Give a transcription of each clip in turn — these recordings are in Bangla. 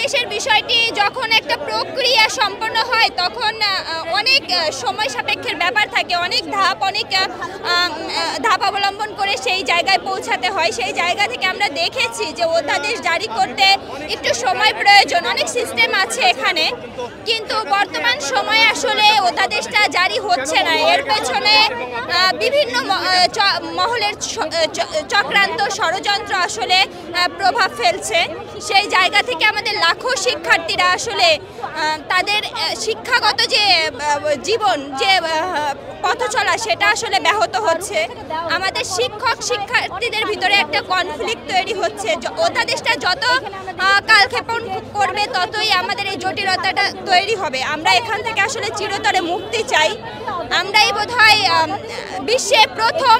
অধ্যাদেশের বিষয়টি যখন একটা প্রক্রিয়া সম্পন্ন হয় তখন অনেক সময় সাপেক্ষের ব্যাপার থাকে, অনেক ধাপ অবলম্বন করে সেই জায়গায় পৌঁছাতে হয়। সেই জায়গা থেকে আমরা দেখেছি যে অধ্যাদেশ জারি করতে একটু সময় প্রয়োজন, অনেক সিস্টেম আছে এখানে, কিন্তু বর্তমান সময়ে আসলে অধ্যাদেশটা জারি হচ্ছে না। এর পেছনে বিভিন্ন মহলের চক্রান্ত ষড়যন্ত্র আসলে প্রভাব ফেলছে। সেই জায়গা থেকে আমাদের লাখো শিক্ষার্থীরা আসলে তাদের শিক্ষাগত যে জীবন, যে পথ চলা, সেটা আসলে ব্যাহত হচ্ছে। আমাদের শিক্ষার্থীদের ভিতরে একটা কনফ্লিক্ট তৈরি হচ্ছে। অধ্যাদেশটা যত কালক্ষেপণ করবে ততই আমাদের এই জটিলতাটা তৈরি হবে। আমরা এখান থেকে আসলে চিরতরে মুক্তি চাই। আমরাই বোধহয় বিশ্বে প্রথম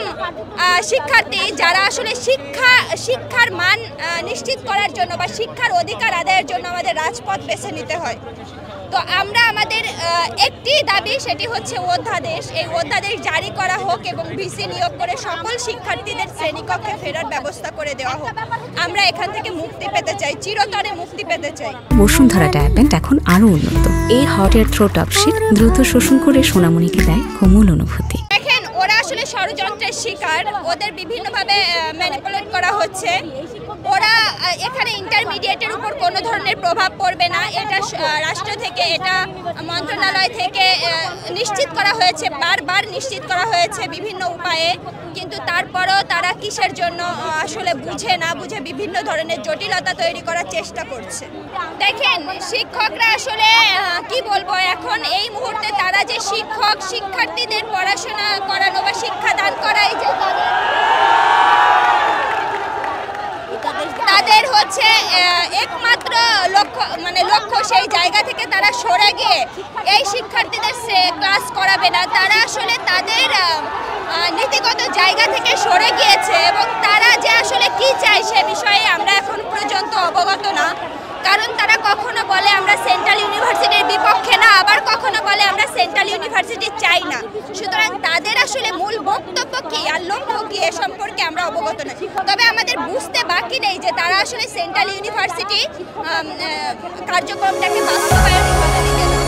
শিক্ষার্থী যারা আসলে শিক্ষার মান নিশ্চিত করার জন্য বা শিক্ষার অধিকার আদায়ের জন্য আমাদের রাজপথ বেছে নিতে হয়। তো আমরা আমাদের একটি দাবি, সেটি হচ্ছে অধ্যাদেশ। এই অধ্যাদেশ জারি করা হোক এবং ভিসি নিয়োগ করে সকল শিক্ষার্থীদের শ্রেণীকক্ষে ফেরার ব্যবস্থা করে দেওয়া হোক। আমরা এখান থেকে মুক্তি পেতে চাই, চিরতরে মুক্তি পেতে চাই। বসুন্ধরা ট্যাবলেট এখন আরো উন্নত। এই হট এয়ার থ্রো টপশিট দ্রুত শোষণ করে সোনামণিকে দেয় কোমল অনুভূতি। দেখেন, ওরা আসলে ষড়যন্ত্রের শিকার, ওদের বিভিন্নভাবে ম্যানিপুলেট করা হচ্ছে। ওরা এখানে ইন্টারমিডিয়েটের উপর কোনো ধরনের প্রভাব পড়বে না, এটা রাষ্ট্র থেকে, এটা মন্ত্রণালয় থেকে নিশ্চিত করা হয়েছে, বারবার নিশ্চিত করা হয়েছে বিভিন্ন উপায়ে। কিন্তু তারপরেও তারা কিসের জন্য আসলে বুঝে বিভিন্ন ধরনের জটিলতা তৈরি করার চেষ্টা করছে। দেখেন, শিক্ষকরা আসলে কি বলবো, এখন এই মুহূর্তে তারা যে শিক্ষার্থীদের পড়াশোনা করানো বা শিক্ষাদান করাই যে তাদের হচ্ছে একমাত্র লক্ষ্য, সেই জায়গা থেকে তারা সরে গিয়ে এই শিক্ষার্থীদের ক্লাস করাবে না। তারা আসলে তাদের নীতিগত জায়গা থেকে সরে গিয়েছে এবং তারা যে আসলে কি চায় সে বিষয়ে আমরা এখন পর্যন্ত অবগত না। কারণ তারা কখনো বলে আমরা সেন্ট্রাল ইউনিভার্সিটির বিপক্ষে না, আবার কখনো বলে আমরা সেন্ট্রাল ইউনিভার্সিটি চাই না। সুতরাং তাদের আসলে মূল বক্তব্য কি আর লক্ষ্য কি এ সম্পর্কে আমরা অবগত না। তবে আমাদের বুঝতে বাকি নেই যে তারা আসলে সেন্ট্রাল ইউনিভার্সিটি কার্যক্রমটাকে বাস্তবায়ন করতে দিতে না।